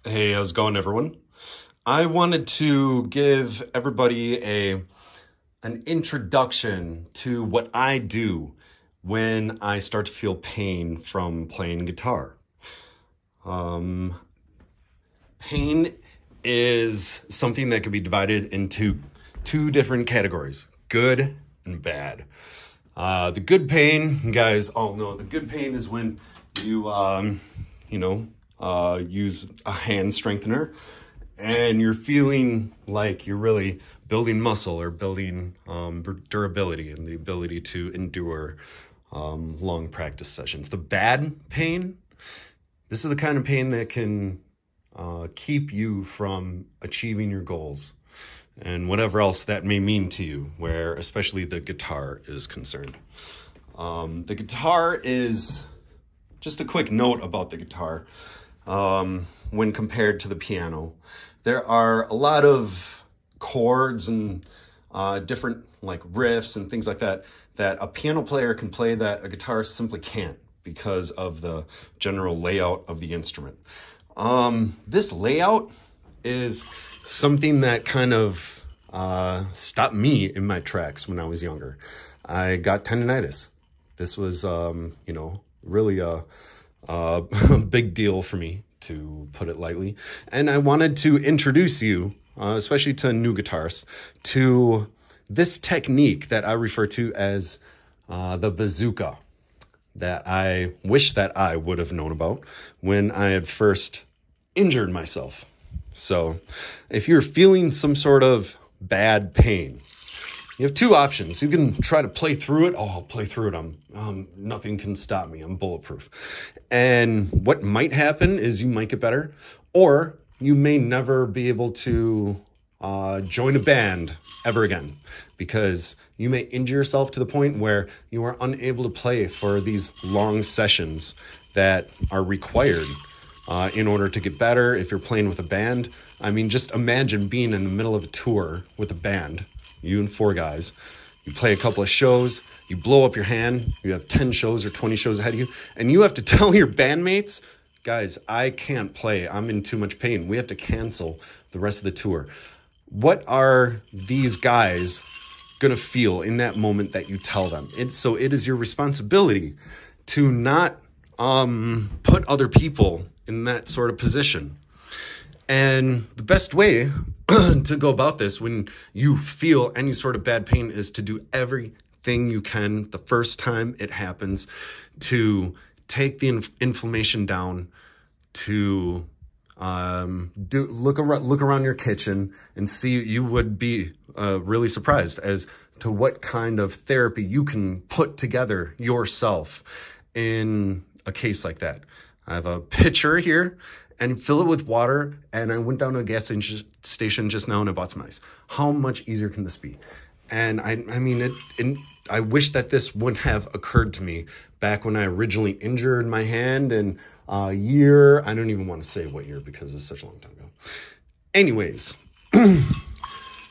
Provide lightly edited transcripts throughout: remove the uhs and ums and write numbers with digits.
Hey, how's it going, everyone? I wanted to give everybody an introduction to what I do when I start to feel pain from playing guitar. Pain is something that can be divided into two different categories, good and bad. The good pain, you guys all know, the good pain is when you, use a hand strengthener and you're feeling like you're really building muscle or building durability and the ability to endure long practice sessions. The bad pain, this is the kind of pain that can keep you from achieving your goals and whatever else that may mean to you, where especially the guitar is concerned. The guitar is, just a quick note about the guitar, when compared to the piano, there are a lot of chords and different like riffs and things like that that a piano player can play that a guitarist simply can't because of the general layout of the instrument. This layout is something that kind of stopped me in my tracks when I was younger. I got tendonitis. This was, really a big deal for me, to put it lightly. And I wanted to introduce you, especially to new guitarists, to this technique that I refer to as the bazooka, that I wish that I would have known about when I had first injured myself. So if you're feeling some sort of bad pain, you have two options. You can try to play through it. Oh, I'll play through it. Nothing can stop me. I'm bulletproof. And what might happen is you might get better, or you may never be able to join a band ever again, because you may injure yourself to the point where you are unable to play for these long sessions that are required in order to get better. If you're playing with a band, I mean, just imagine being in the middle of a tour with a band, you and 4 guys, you play a couple of shows, you blow up your hand, you have 10 shows or 20 shows ahead of you, and you have to tell your bandmates, guys, I can't play, I'm in too much pain, we have to cancel the rest of the tour. What are these guys gonna feel in that moment that you tell them? So it is your responsibility to not put other people in that sort of position. And the best way to go about this when you feel any sort of bad pain is to do everything you can the first time it happens to take the inflammation down, to look around your kitchen and see. You would be really surprised as to what kind of therapy you can put together yourself in a case like that. I have a pitcher here and fill it with water, and I went down to a gas station just now and I bought some ice. How much easier can this be? And I wish that this wouldn't have occurred to me back when I originally injured my hand in a year. I don't even want to say what year because it's such a long time ago. Anyways,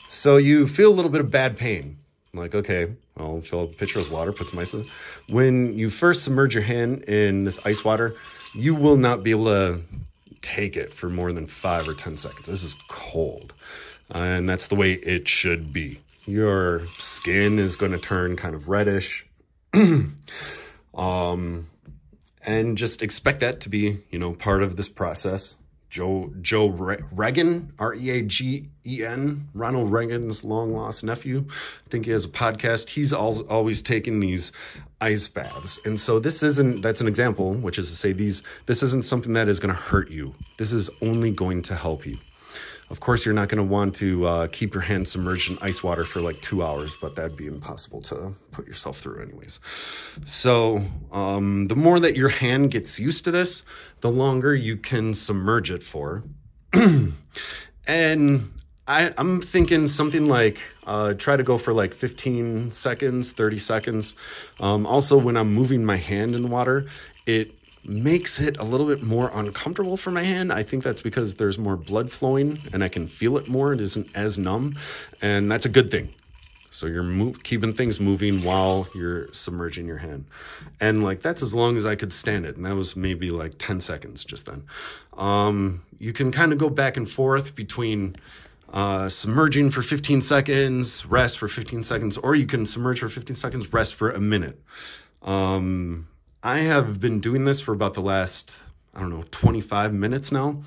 so you feel a little bit of bad pain. Like, okay, I'll fill a pitcher with water, put some ice in it. When you first submerge your hand in this ice water, you will not be able to take it for more than 5 or 10 seconds. This is cold, and that's the way it should be. Your skin is going to turn kind of reddish, and just expect that to be, part of this process. Joe Reagan, R-E-A-G-E-N, Ronald Reagan's long-lost nephew. I think he has a podcast. He's always taking these ice baths. And so that's an example, which is to say this isn't something that is going to hurt you. This is only going to help you. Of course, you're not going to want to keep your hand submerged in ice water for like 2 hours, but that'd be impossible to put yourself through anyways. So the more that your hand gets used to this, the longer you can submerge it for. And I'm thinking something like, try to go for like 15 seconds, 30 seconds. Also, when I'm moving my hand in the water, it makes it a little bit more uncomfortable for my hand. I think that's because there's more blood flowing and I can feel it more. It isn't as numb, and that's a good thing. So you're keeping things moving while you're submerging your hand. And like, that's as long as I could stand it. And that was maybe like 10 seconds just then. You can kind of go back and forth between submerging for 15 seconds, rest for 15 seconds, or you can submerge for 15 seconds, rest for a minute. I have been doing this for about the last, I don't know, 25 minutes now.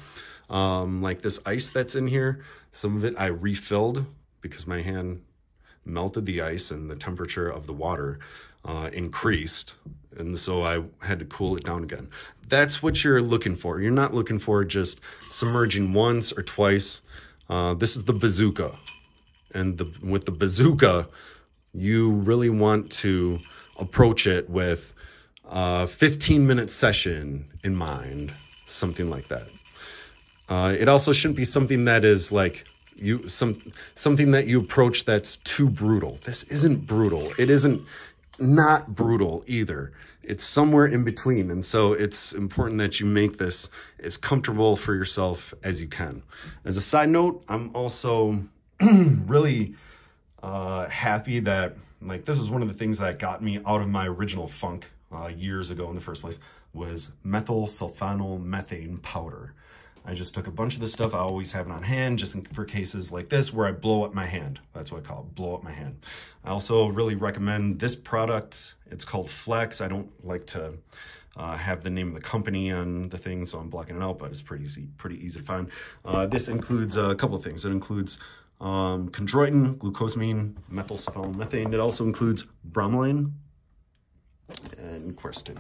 Like this ice that's in here, some of it I refilled because my hand melted the ice and the temperature of the water increased. And so I had to cool it down again. That's what you're looking for. You're not looking for just submerging once or twice. This is the Bazooka. And with the Bazooka, you really want to approach it with a 15-minute session in mind, something like that. It also shouldn't be something that is like something that you approach that's too brutal. This isn't brutal. It isn't not brutal either. It's somewhere in between. And so it's important that you make this as comfortable for yourself as you can. As a side note, I'm also really happy that like this is one of the things that got me out of my original funk years ago in the first place was methyl sulfonyl powder. I just took a bunch of this stuff. I always have it on hand just for cases like this where I blow up my hand. That's what I call it, blow up my hand. I also really recommend this product. It's called Flex. I don't like to have the name of the company on the thing, so I'm blocking it out, but it's pretty easy to find. This includes a couple of things. It includes chondroitin, glucosamine, methyl sulfonyl. It also includes bromelain and quercetin.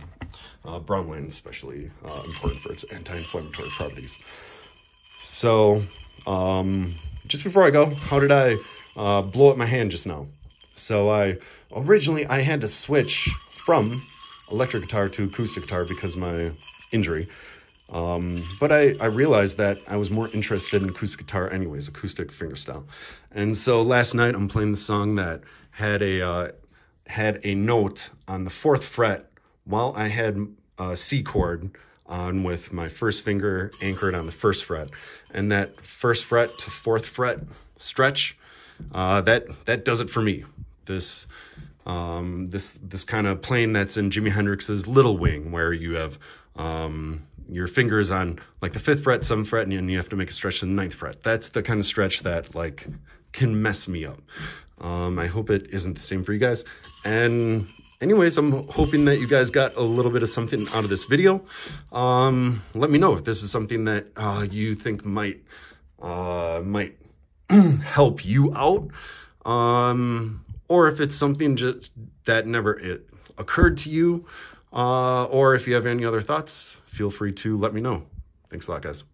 Bromelain is especially important for its anti-inflammatory properties. So just before I go, how did I blow up my hand just now? So originally I had to switch from electric guitar to acoustic guitar because of my injury. But I realized that I was more interested in acoustic guitar anyways, acoustic fingerstyle. And so last night I'm playing the song that had a note on the 4th fret while I had a C chord on with my first finger anchored on the 1st fret. And that 1st fret to 4th fret stretch, that does it for me. This kind of playing that's in Jimi Hendrix's Little Wing, where you have your fingers on like the 5th fret, 7th fret, and you have to make a stretch to the 9th fret. That's the kind of stretch that like can mess me up. I hope it isn't the same for you guys. And anyways, I'm hoping that you guys got a little bit of something out of this video. Let me know if this is something that you think might help you out, or if it's something just that never occurred to you, or if you have any other thoughts, feel free to let me know. Thanks a lot, guys.